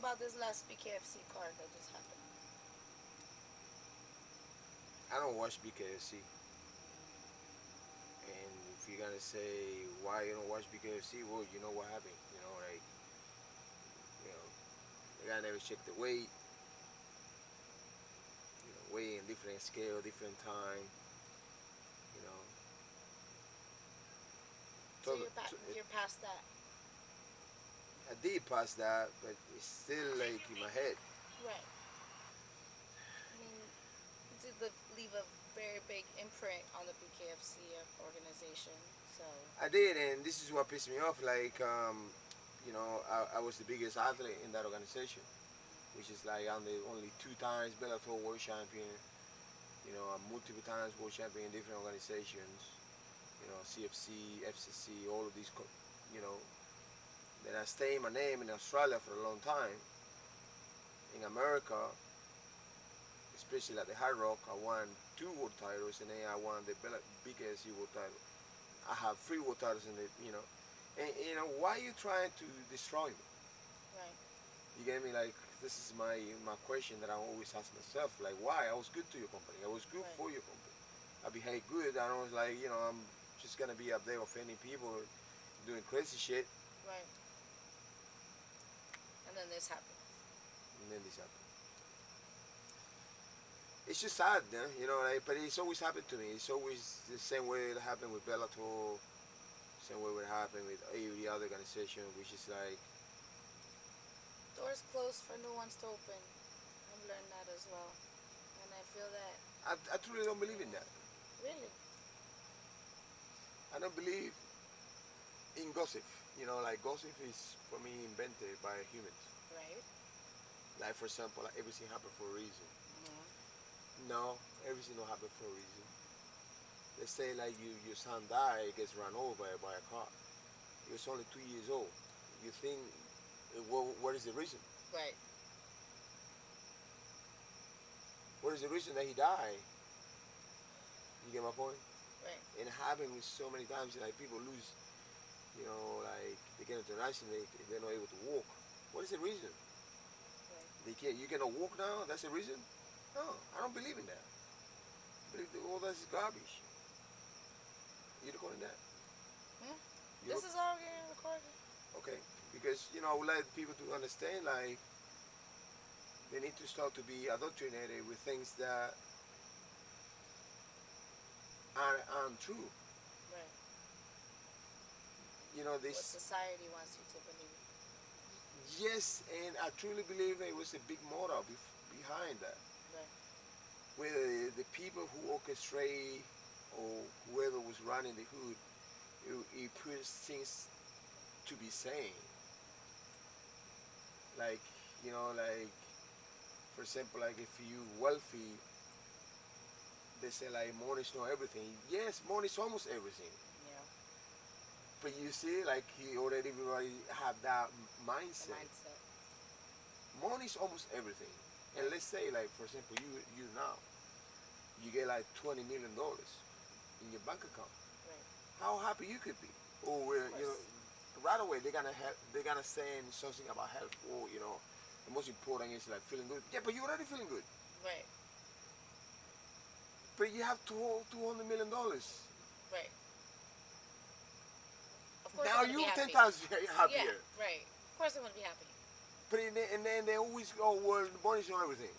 about this last BKFC card that just happened? I don't watch BKFC, and if you're gonna say why you don't watch BKFC, well, you know what happened. You know, the guy never checked the weight. Weight in different scale, different time. You know, So to, you're past that. I did pass that, but it's still like in my head. Right. I mean, you did leave a very big imprint on the BKFC organization. So. I did, and this is what pissed me off. I was the biggest athlete in that organization, which is like I'm the only 2 times Bellator world champion. I'm multiple times world champion in different organizations. CFC, FCC, all of these. You know, then I stayed my name in Australia for a long time. In America, especially at the Hard Rock, I won 2 world titles, and then I won the BKFC world title. I have 3 world titles in the, and why are you trying to destroy me? Right. You get me? Like, this is my question that I always ask myself. Like, why? I was good to your company. I was good Right. for your company. I behaved good. I was like, I'm just gonna be up there offending people, doing crazy shit, Right. And then this happened. and then this happened. It's just sad, but it's always happened to me. It's always the same way it happened with Bellator, same way it happened with every other organization, which is like, Doors closed for new ones to open. I've learned that as well. And I feel that. I truly don't believe in that. Really? I don't believe in gossip. Like gossip is for me invented by humans. Right. Like for example, like everything happened for a reason. Mm-hmm. No, everything don't happen for a reason. Let's say like your son died, gets run over by a car. He was only 2 years old. You think, what is the reason? Right. What is the reason that he died? You get my point? Right. And it happens so many times, like people lose, like they get into an accident, they're not able to walk. What is the reason? Right. You cannot walk now. That's the reason. No, I don't believe in that. I believe that all that's garbage. You recording that? Hmm? You This look is all getting recorded. okay because I would like people to understand like they need to start to be indoctrinated with things that aren't true. Right. What This. society wants you to believe. Yes, and I truly believe there was a big motive behind that. Right. Whether the people who orchestrate or whoever was running the hood, it puts things to be saying. Like, like, for example, like if you wealthy, they say like money's not everything. Yes, money's almost everything. Yeah. But you see, like he already everybody have that The mindset. mindset. Money's almost everything. And Right. let's say like for example you now you get like $20 million in your bank account. Right. How happy you could be. Or Of course. right away they're gonna say something about health. Or the most important is like feeling good. Yeah, but you're already feeling good. Right. But you have $200 million. Right. Of course they're Now gonna be you're ten happy. times Yeah. happier. Right. Of course they're gonna be happy. And then they always go, well, the money's not everything.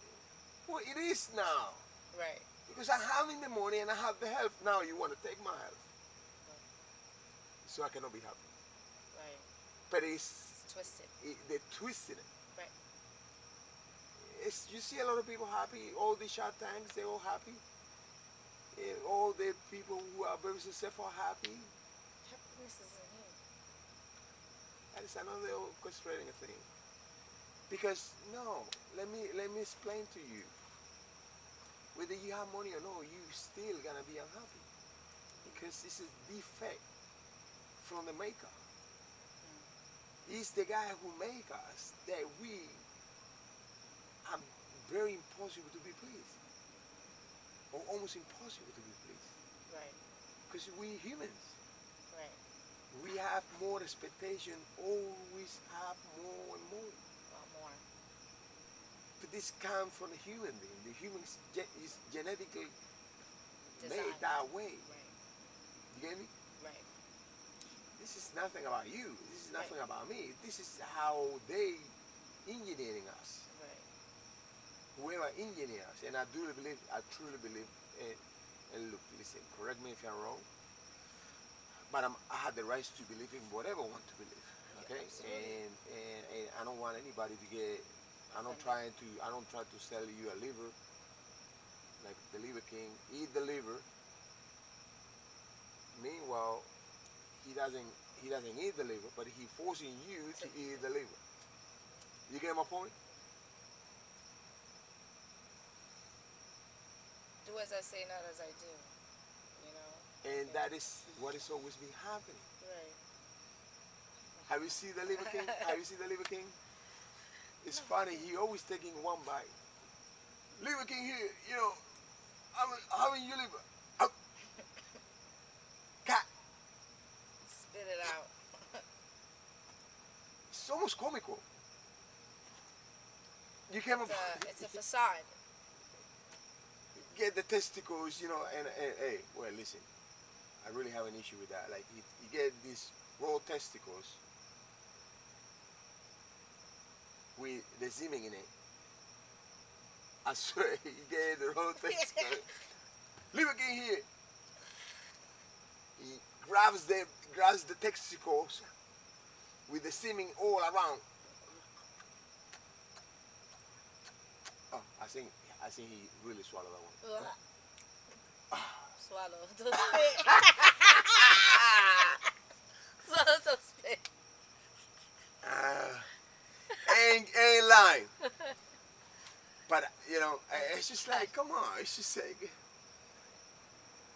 Well, it is now. Right. Because I have the money and I have the health. Now you want to take my health. Right. So I cannot be happy. Right. But It's twisted. they're twisting it. Right. You see a lot of people happy. All the Shark Tanks, they're all happy. And all the people who are very successful are happy. Happiness isn't here. That is another orchestrating thing. Because no, let me explain to you. Whether you have money or not, you still gonna be unhappy. Because this is defect from the maker. He's the guy who make us that we are very impossible to be pleased. Or almost impossible to be pleased. Right. Because we humans. Right. We have more expectation, always have more and more. A lot more. this comes from the human being. The human is genetically Design. made that way. Right. You get me? Right. This is nothing about you. This is nothing Right. about me. This is how they engineering us. Right. Whoever engineer us, and I truly believe, and look, listen, correct me if I'm wrong, but I have the right to believe in whatever I want to believe. Okay, Yeah, and I don't want anybody to get. I don't try to sell you a liver, like the Liver King. Eat the liver. Meanwhile, he doesn't eat the liver, but he forcing you to eat the liver. You get my point? Do as I say, not as I do. You know. And Okay. that is what is always been happening. Right. Have you seen the Liver King? Have you seen the Liver King? It's funny. He always taking one bite. Liver King here, I'm having your liver. Oh, cat. Spit it out. It's almost comical. You came up. It's a facade. Get the testicles, and hey, well, listen, I really have an issue with that. Like, you get these raw testicles with the semen in it. I swear, you get the raw testicles. Liver King here. He grabs the testicles with the semen all around. Oh, I think he really swallowed that one. Swallow. Don't spit. Swallow. Don't spit. Ain't lying. But it's just like, come on. It's just like,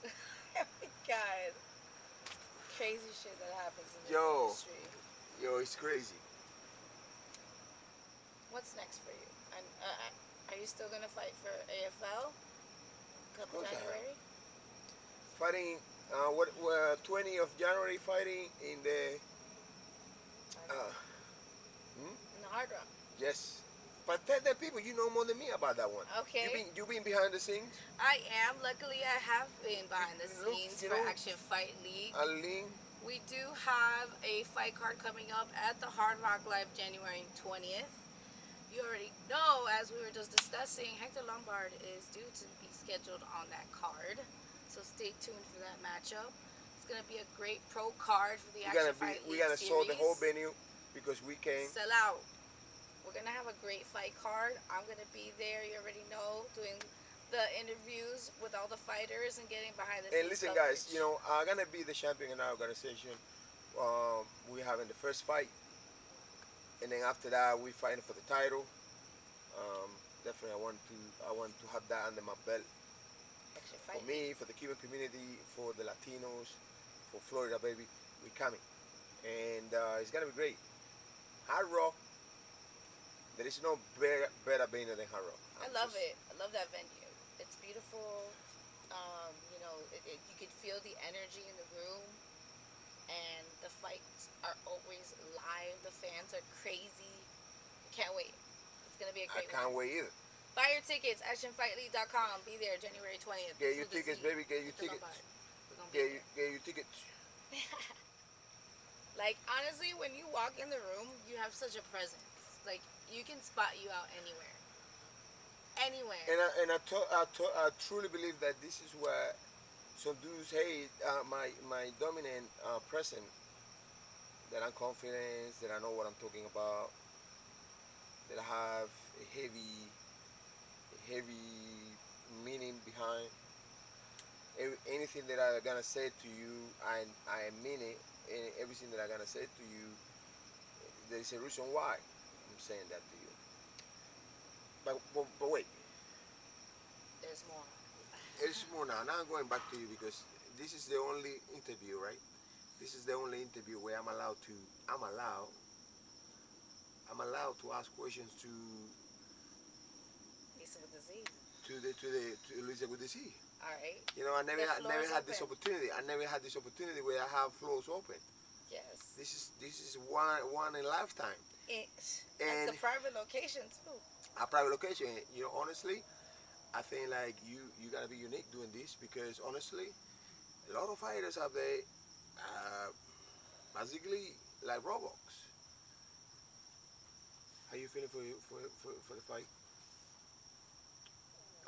Oh my God. Crazy shit that happens in this Yo. industry. It's crazy. What's next for you? Are you still gonna fight for AFL? Come course I am. January. Fighting, 20th of January, fighting in the, In the Hard Rock. yes. But tell the people, you know more than me about that one. Okay. You been behind the scenes? I am. Luckily, I have been behind the Look, scenes you for know, Action Fight League. Aline, We do have a fight card coming up at the Hard Rock Live January 20th. You already know, as we were just discussing, Hector Lombard is due to be scheduled on that card. So stay tuned for that matchup. It's going to be a great pro card for the Action Fight League we gotta sell the series. whole venue because we came. Sell out. We're going to have a great fight card. I'm going to be there, you already know, doing the interviews with all the fighters and getting behind the scenes And listen, coverage. guys, I'm gonna be the champion in our organization. We're having the first fight, and then after that, we're fighting for the title. Definitely, I want to have that under my belt. Action For Fight me, for the Cuban community, for the Latinos, for Florida, baby, we're coming, and it's gonna be great. Hard Rock. There is no better venue than Hard Rock. I love it. I love that venue. It's beautiful. You can feel the energy in the room, and the fights are always live. The fans are crazy. I can't wait. It's gonna be a I great can't one. wait either. Buy your tickets. ActionFightLeague.com. Be there January 20th. Get This your was the tickets, scene. baby. Get your Hector tickets. Lombard. We're gonna be Get your tickets. there. Like, honestly, when you walk in the room, you have such a presence. Like, you can spot you out anywhere. Anywhere. And I truly believe that this is where some dudes hate my dominant present. That I'm confident, that I know what I'm talking about, that I have a heavy meaning behind. Anything that I'm gonna say to you, I mean it. And everything that I'm gonna say to you, there is a reason why I'm saying that to you. But wait. There's more. It's more now. Now I'm going back to you because this is the only interview, right? This is the only interview where I'm allowed to ask questions to Lisa with the Z. to Lisa with the C. All right. I never The floor had is this open. opportunity. I never had this opportunity where I have floors open. Yes. This is one in a lifetime. At and the private location too. a private location. You know, honestly, I think like you gotta be unique doing this because honestly, a lot of fighters out there, uh, basically like Roblox. How you feeling for the fight?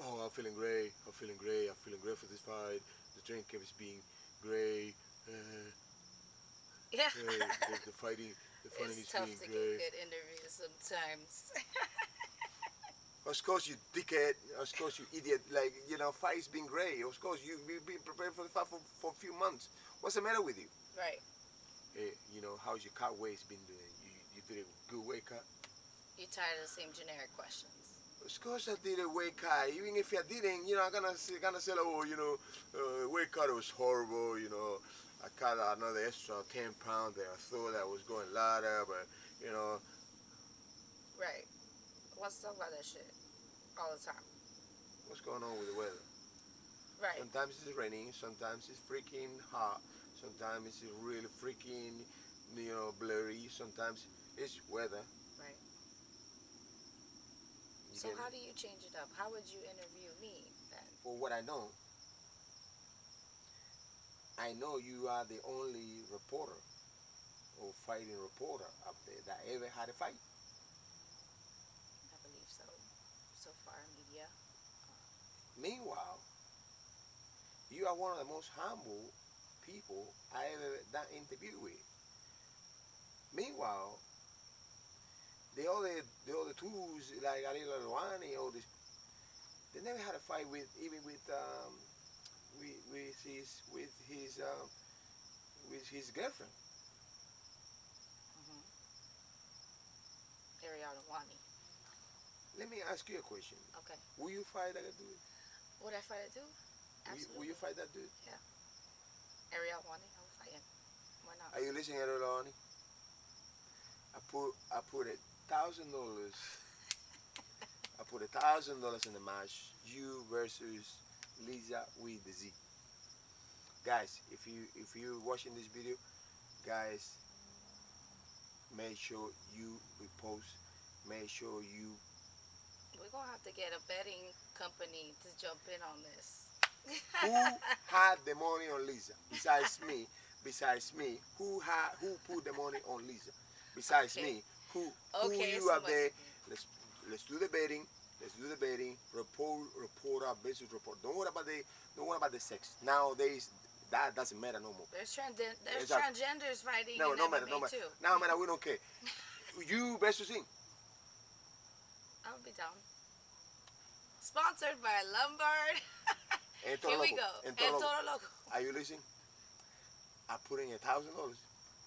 Oh, I'm feeling great. I'm feeling great. I'm feeling great for this fight. The training camp is being great. Uh, Yeah. the fighting, the fighting It's is tough being to get great. good interviews sometimes. Of course, you dickhead. Of course, you idiot. Like, you know, fight's been great. Of course, you've been preparing for the fight for a few months. What's the matter with you? Right. Hey, you know, how's your cut weight's been doing? You did a good weight cut? You're tired of the same generic questions. Of course, I did a weight cut. Even if I didn't, you know, I'm gonna say, oh, you know, weight cut was horrible. You know, I cut another extra 10 pounds there. I thought I was going lighter, but you know, Right. Let's talk about that shit all the time. what's going on with the weather? Right. Sometimes it's raining, sometimes it's freaking hot, sometimes it's really freaking, you know, blurry. Sometimes it's weather. Right. You So get me? how do you change it up? How would you interview me then? For what I know you are the only reporter or fighting reporter up there that ever had a fight. I believe so. So far, media. Meanwhile, you are one of the most humble people I ever done interview with. Meanwhile, the other tools like Ariel Helwani, all this, they never had a fight with even with his girlfriend. Mm-hmm. Ariel Helwani. Let me ask you a question. Okay. Will you fight that dude? Would I fight it too? Absolutely. Will you fight that dude? Yeah. Ariel Helwani. I will fight him. Why not? Are you listening, Ariel Helwani? I put $1,000. I put $1,000 in the match. You versus Liza with the Z. Guys, if you watching this video, guys, make sure you repost. Make sure you. We're gonna have to get a betting company to jump in on this. Who had the money on Liza besides me? Besides me, who put the money on Liza? Besides Okay. me, who Okay, you up somebody there? did. Let's do the betting. Let's do the betting. Reporter versus report. Don't worry about the sex. Nowadays, that doesn't matter no more. There's Exactly. transgenders fighting No, in no matter, no MMA matter. too. Now, man, we don't care. You versus him. I'll be down. Sponsored by Lombard. And Here we Loco. go. And And Loco. Toro Loco. Are you listening? I put in $1,000.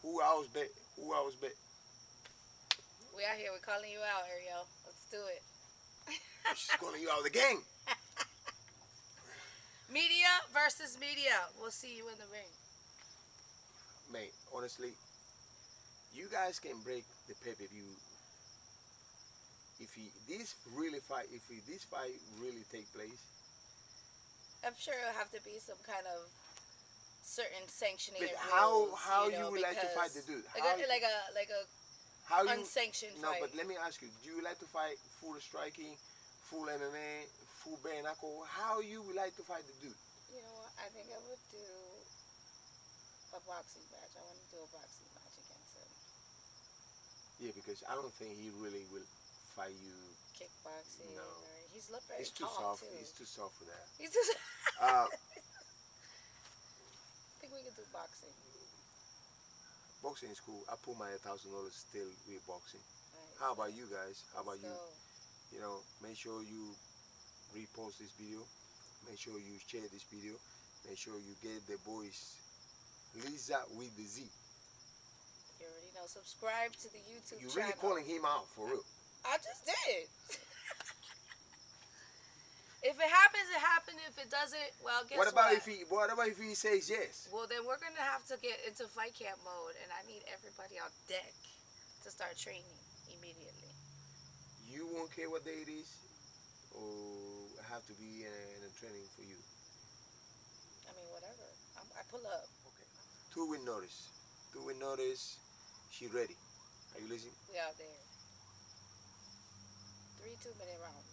Who else bet? Who else bet? We out here. We're calling you out, Ariel. Let's do it. She's calling you out of the game. Media versus media. We'll see you in the ring. Mate, honestly, you guys can break the pay-per-view if this fight really take place. I'm sure it'll have to be some kind of certain sanctioning. But rules, how you know, you would like to fight the dude? like a How you unsanctioned No, fight. but let me ask you: do you like to fight full striking, full MMA, full bare knuckle? How you would like to fight the dude? You know what? I think I would do a boxing match. I want to do a boxing match against him. Yeah, because I don't think he really will fight you. Kickboxing. No. Or he's looked very It's too tall soft. too. He's too soft for that. He's just. Uh, I think we could do boxing. Boxing is cool. I put my $1,000 still with boxing. Right. How about you guys? How about Let's you? go. You know, make sure you repost this video. Make sure you share this video. Make sure you get the boys Liza with the Z. You already know. Subscribe to the YouTube You're channel. really calling him out for real. I just did. If it happens, it happened. If it doesn't, well, guess what? What about if he says yes? Well, then we're gonna have to get into fight camp mode, and I need everybody on deck to start training immediately. You won't care what day it is, or have to be in a training for you. I mean, whatever. I pull up. Okay. 2 week notice. 2 week notice. She ready. Are you listening? We out there. 3 2-minute round.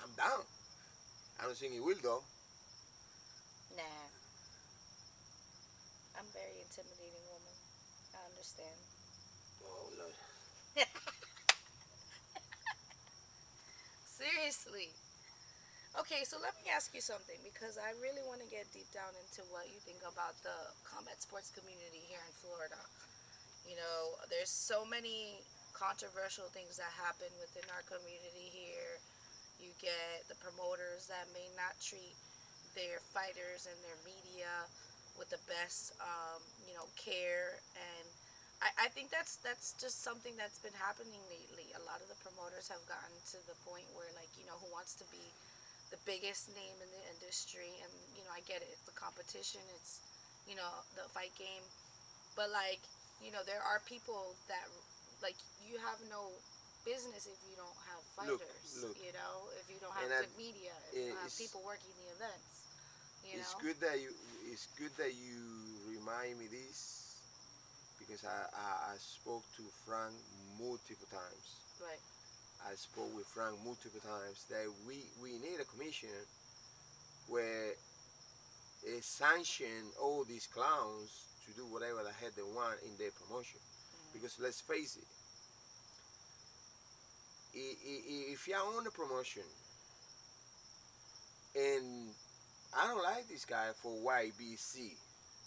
I'm down. I don't think he will though. Nah. I'm very intimidating woman. I understand. Oh Lord. Seriously. Okay, so let me ask you something because I really want to get deep down into what you think about the combat sports community here in Florida. You know, there's so many controversial things that happen within our community here. You get the promoters that may not treat their fighters and their media with the best, care. And I think that's just something that's been happening lately. A lot of the promoters have gotten to the point where, like, who wants to be the biggest name in the industry. And I get it, it's the competition, it's the fight game. But, like, there are people that, like, you have no business if you don't have Look, fighters, look, if you don't have and I, good media, if you don't have it's people working the events, it's good that you remind me this because I spoke to Frank multiple times. Right. I spoke with Frank multiple times that we need a commission where it sanction all these clowns to do whatever the heck they want in their promotion. Because let's face it, if you own a promotion and I don't like this guy for YBC,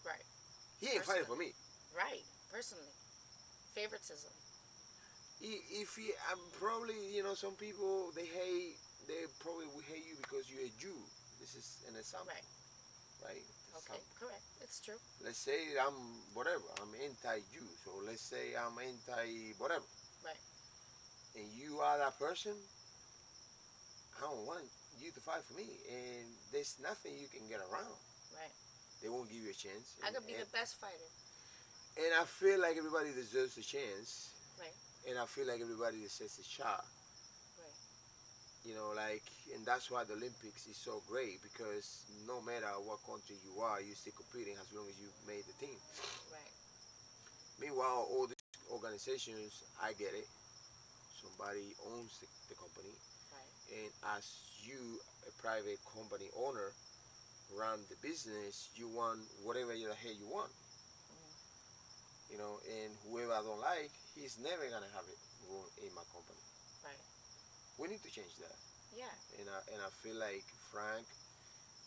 Right. he ain't fighting for me. Right. Personally. Favoritism. If he, I'm probably, some people they probably will hate you because you're a Jew. This is an example, right? Okay, correct. It's true. Let's say I'm whatever. I'm anti-Jew. So let's say I'm anti whatever. Right. And you are that person. I don't want you to fight for me. And there's nothing you can get around. Right. They won't give you a chance. I could be the best fighter. And I feel like everybody deserves a chance. Right. And I feel like everybody deserves a shot. Right. And that's why the Olympics is so great because no matter what country you are, you're still competing as long as you made the team. Right. Meanwhile, all these organizations, I get it. Somebody owns the company. Right. And as you, a private company owner, run the business, you want whatever the hell you want. And whoever I don't like, he's never gonna have it run in my company. Right. We need to change that. Yeah. And I feel like Frank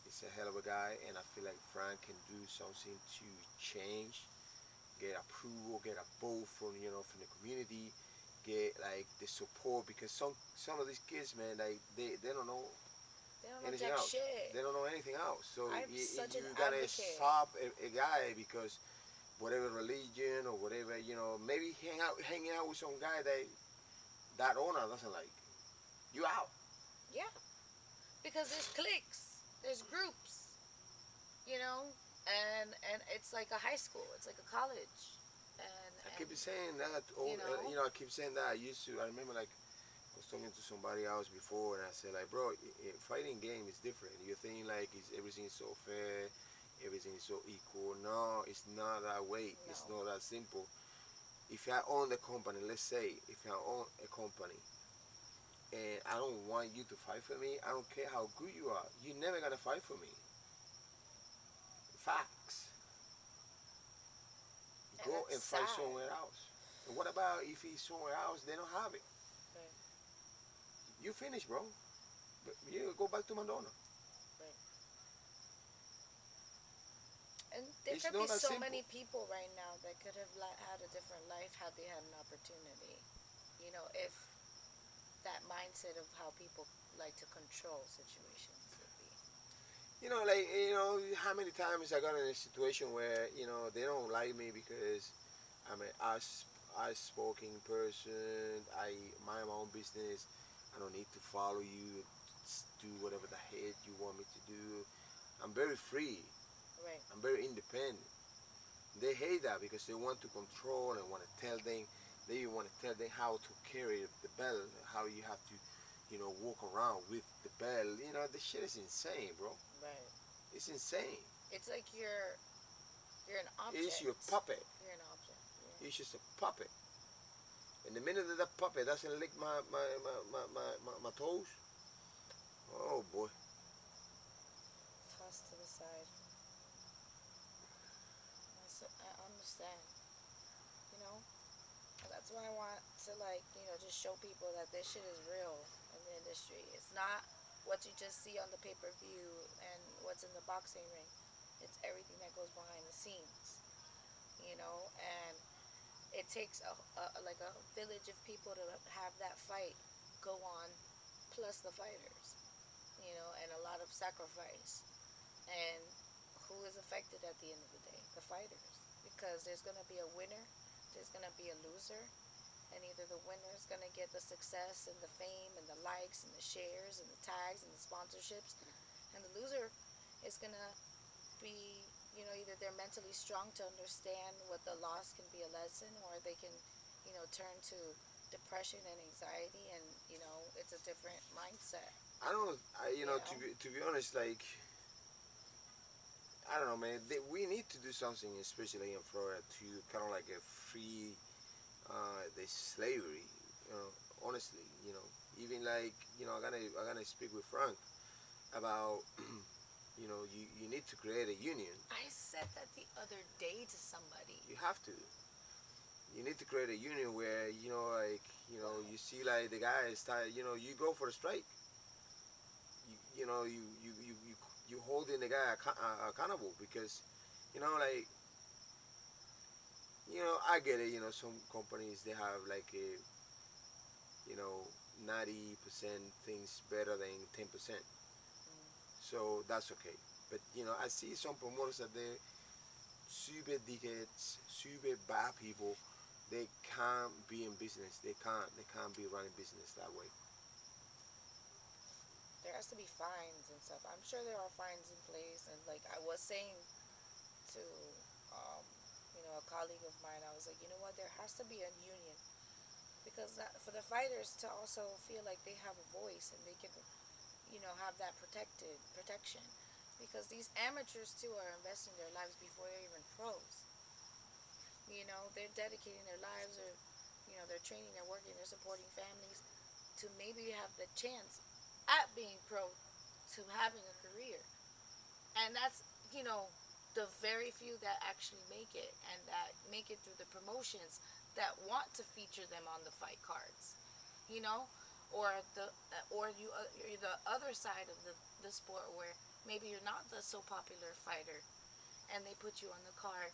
is a hell of a guy, and I feel like Frank can do something to change, get approval, get a vote from the community, get like the support because some of these kids, man, like they don't know They don't know anything jack else. shit. They don't know anything else. So I'm you such an gotta advocate. stop a guy because whatever religion or whatever, maybe hanging out with some guy that owner doesn't like. You out. Yeah. Because there's cliques, there's groups, and it's like a high school, it's like a college, and I keep saying that. I keep saying that. I remember like I was talking to somebody else before, and I said like, bro, fighting game is different. You think like everything is so fair, everything is so equal. No, it's not that way. No. It's not that simple. If I own the company, let's say if I own a company and I don't want you to fight for me, I don't care how good you are. You're never gonna fight for me. Facts. Go and fight sad. somewhere else. And what about if he's somewhere else, they don't have it? Right. You finish, bro. But you go back to Madonna. Right. And there It's could not be that so simple. many people right now that could have had a different life had they had an opportunity. If that mindset of how people like to control situations would be. How many times I got in a situation where, they don't like me because I'm an outspoken person. I mind my own business. I don't need to follow you. Just do whatever the heck you want me to do. I'm very free. Right. I'm very independent. They hate that because they want to control and want to tell them. They even want to tell them how to carry the belt, how you have to, walk around with the belt. The shit is insane, bro. Right. It's insane. It's like you're an object. It's your puppet. You're an object. He's just a puppet. And the minute that puppet doesn't lick my toes, oh boy. Tossed to the side. I understand. You know, that's why I want to just show people that this shit is real in the industry. It's not what you just see on the pay-per-view and what's in the boxing ring. It's everything that goes behind the scenes. And it takes a village of people to have that fight go on, plus the fighters. And a lot of sacrifice. And who is affected at the end of the day? The fighters. Because there's going to be a winner, there's going to be a loser, and either the winner is going to get the success and the fame and the likes and the shares and the tags and the sponsorships, and the loser is going to be, either they're mentally strong to understand what the loss can be a lesson, or they can, turn to depression and anxiety, and, it's a different mindset. I don't, to be honest, like, I don't know, man. We need to do something, especially in Florida, to kind of like a free the slavery. Honestly, even like I'm gonna speak with Frank about you need to create a union. I said that the other day to somebody. You have to. You need to create a union where you see like the guy start. You go for a strike. You holding the guy accountable because like I get it. Some companies they have like a 90% things better than 10%. So that's okay. But I see some promoters that they super dickheads, super bad people. They can't be in business. They can't be running business that way. There has to be fines and stuff. I'm sure there are fines in place, and like I was saying to a colleague of mine, I was like, you know what, there has to be a union, because for the fighters to also feel like they have a voice and they can have that protection, because these amateurs too are investing their lives before they're even pros. They're dedicating their lives, or they're training, they're working, they're supporting families to maybe have the chance at being pro, to having a career. And that's the very few that actually make it, and that make it through the promotions that want to feature them on the fight cards. you know you're the other side of the sport, where maybe you're not the so popular fighter, and they put you on the card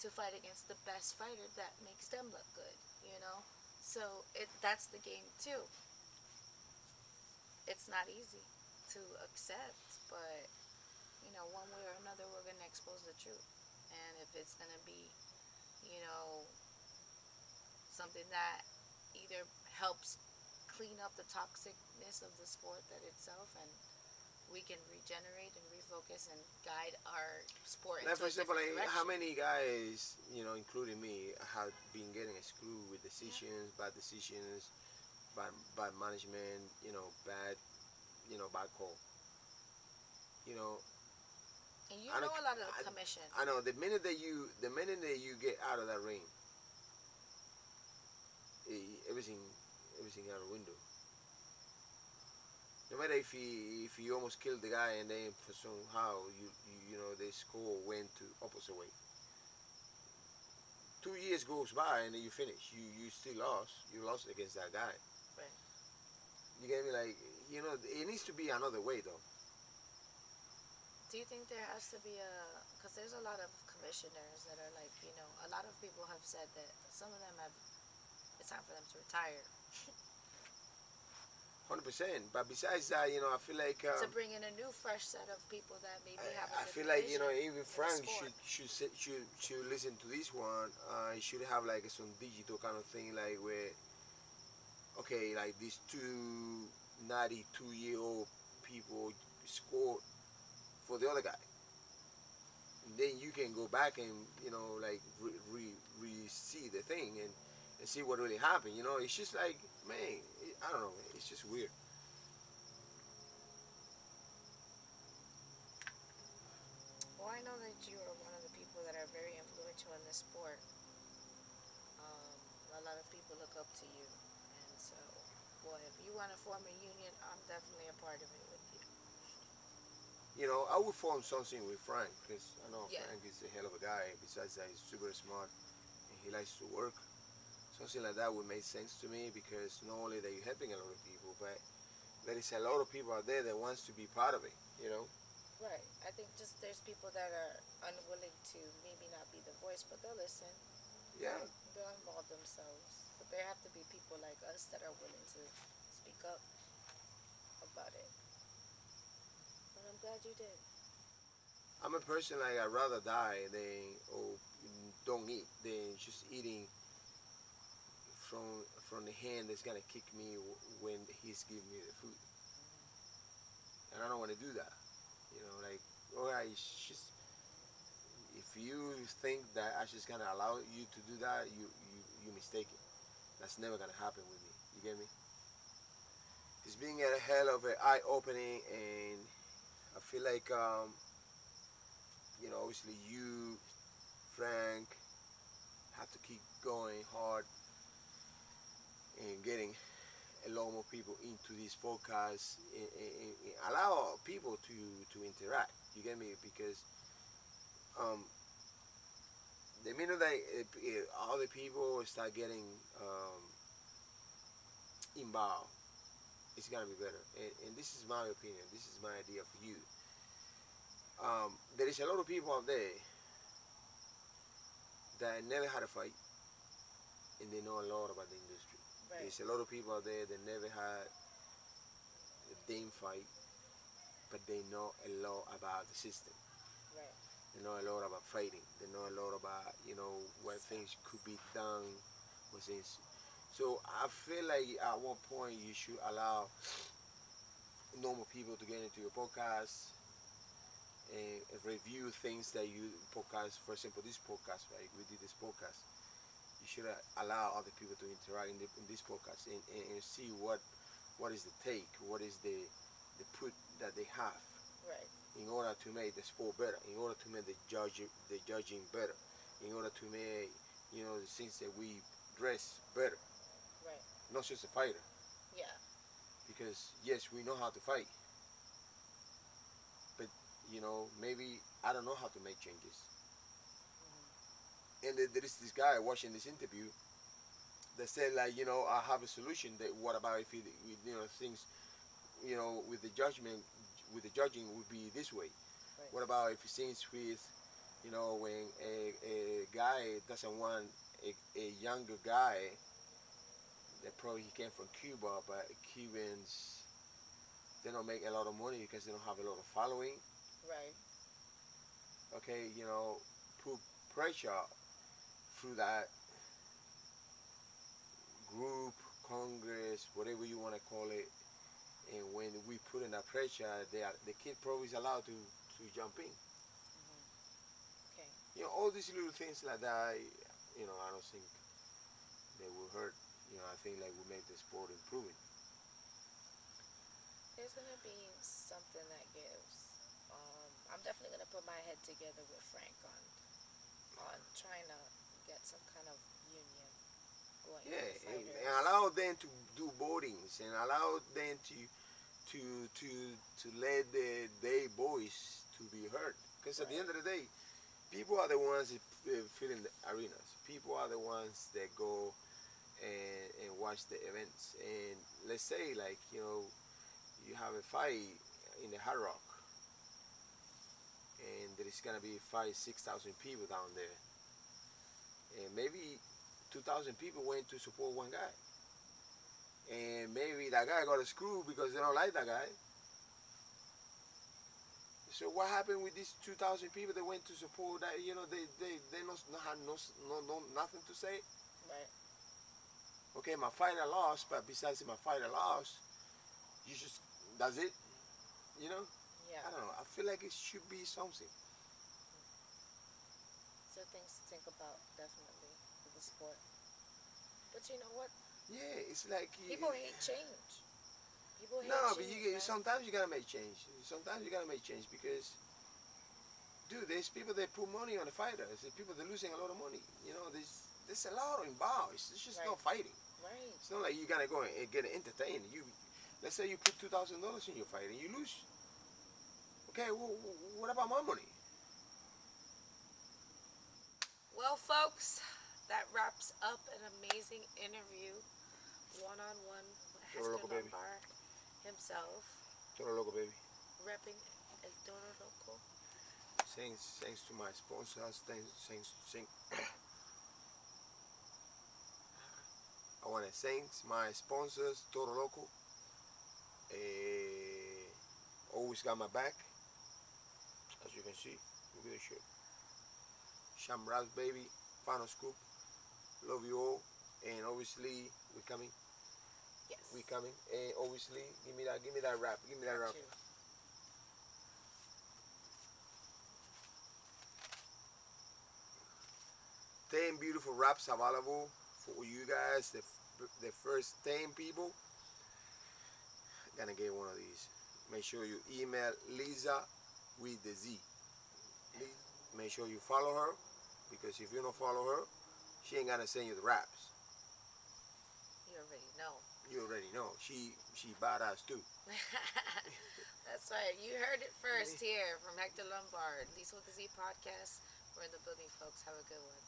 to fight against the best fighter that makes them look good. So that's the game too. It's not easy to accept, but one way or another, we're gonna expose the truth. And if it's gonna be, you know, something that either helps clean up the toxicness of the sport that itself, and we can regenerate and refocus and guide our sport Like into for a example, different like direction. how many guys, including me, have been getting screwed with decisions, bad decisions, bad management, bad call. You know, And I don't, a lot of the commission. I know the minute that you get out of that ring, everything out the window. No matter if you almost killed the guy and then for somehow the score went to opposite way. 2 years goes by and then you finish. You still lost. You lost against that guy. Right. You get me? Like it needs to be another way though. Do you think there has to be because there's a lot of commissioners that are like, a lot of people have said that some of them it's time for them to retire. 100%. But besides that, I feel like To bring in a new, fresh set of people that maybe have a I feel different like vision even for the Frank sport. should listen to this one. He should have like some digital kind of thing, like where okay, like these 92-year-old people scored for the other guy. And then you can go back and like see the thing and see what really happened. It's just like, man, I don't know, it's just weird. Well, I know that you are one of the people that are very influential in this sport. look up to you. And so, boy, if you want to form a union, I'm definitely a part of it with you. You know, I would form something with Frank because I know Yeah. Frank is a hell of a guy. Besides that, he's super smart and he likes to work. Something like that would make sense to me because not only that you're helping a lot of people, but there is a lot of people out there that wants to be part of it. You know. Right. I think just there's people that are unwilling to maybe not be the voice, but they'll listen. Yeah. They'll involve themselves. But there have to be people like us that are willing to speak up about it. But I'm glad you did. I'm a person like I'd rather die than or don't eat than just eating from the hand that's gonna kick me when he's giving me the food. And I don't want to do that. You know, like, alright, it's just if you think that I just gonna allow you to do that, you mistaken. That's never gonna happen with me. You get me? It's been a hell of an eye opening, and I feel like obviously you, Frank, have to keep going hard and getting a lot more people into this podcast and allow people to interact. You get me? Because um, the minute that other people start getting involved, it's gonna be better. And this is my opinion. This is my idea for you. There is a lot of people out there that never had a fight and they know a lot about the industry. Right. There's a lot of people out there that never had a damn fight, but they know a lot about the system. Right. They know a lot about fighting. They know a lot about where things could be done with things. So I feel like at one point you should allow normal people to get into your podcast and review things that you podcast. For example, this podcast, right? We did this podcast. You should allow other people to interact in this podcast and see what is the take, what is the put that they have Right. in order to make the sport better, in order to make the judging better, in order to make the things that we dress better, Right. not just a fighter. Yeah. Because yes, we know how to fight, but maybe I don't know how to make changes. And there is this guy watching this interview that said like I have a solution. That what about if things with the judgment with the judging would be this way. Right. What about if it seems with when a guy doesn't want a younger guy that probably he came from Cuba, but Cubans they don't make a lot of money because they don't have a lot of following. Right. Okay, put pressure through that group, Congress, whatever you want to call it, and when we put in that pressure, the kid probably is allowed to jump in. Okay. All these little things like that, I don't think they will hurt. I think like will make the sport improving. There's gonna be something that gives. I'm definitely gonna put my head together with Frank on trying to get some kind of union going Yeah, for and fighters. allow them to do votings and allow them to let their voice to be heard. Because at the Right. end of the day, people are the ones that fill in the arenas. People are the ones that go and watch the events. And let's say like you have a fight in the Hard Rock, and there is gonna be 5,000-6,000 people down there, and maybe 2,000 people went to support one guy, and maybe that guy got a screw because they don't like that guy. So what happened with these 2,000 people that went to support that? They not had no nothing to say. Right. Okay, my fighter lost, but besides my fighter lost, you just that's it. You know, Yeah. I don't know. I feel like it should be something. So things to think about definitely with the sport. But you know what? Yeah, it's like People hate change. People hate no, but change, you man. sometimes you gotta make change. Sometimes you gotta make change because, dude, there's people that put money on the fighters. There's people that are losing a lot of money. There's a lot involved. It's just Right. not fighting. Right. It's not like you're gonna go and get entertained. Let's say you put $2,000 in your fight and you lose. Okay, well, what about my money? Well, folks, that wraps up an amazing interview, one-on-one with Toro Hector Loco, baby. Lombard himself, Toro Loco, baby. repping El Toro Loco. Thanks to my sponsors. Thanks. I want to thank my sponsors, Toro Loco. Always got my back. As you can see, look at the shirt. Shamraz, baby. Final scoop. Love you all. And obviously, we're coming. Yes. We're coming. And obviously, give me that rap. Give me that rap. 10 beautiful raps available for you guys. The first 10 people gonna get one of these. Make sure you email Liza with the Z. Make sure you follow her, because if you don't follow her, she ain't gonna send you the raps. You already know. You already know. She badass too. That's right. You heard it first here from Hector Lombard. Lisa with the Z podcast. We're in the building, folks. Have a good one.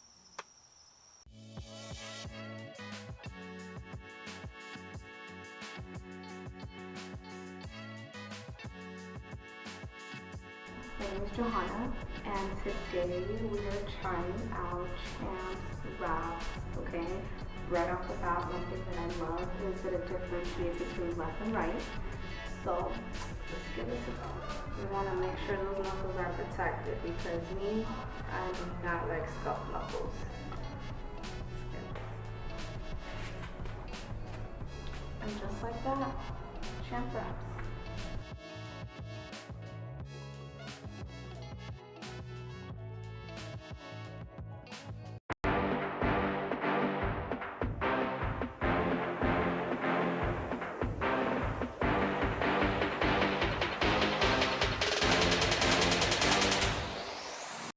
My name is Johanna, and today we are trying out Champs Raps, okay? Right off the bat, one thing that I love is that it differentiates between left and right. So, let's give this a go. We want to make sure those knuckles are protected, because me, I do not like scuffed knuckles. And just like that, Champ Raps.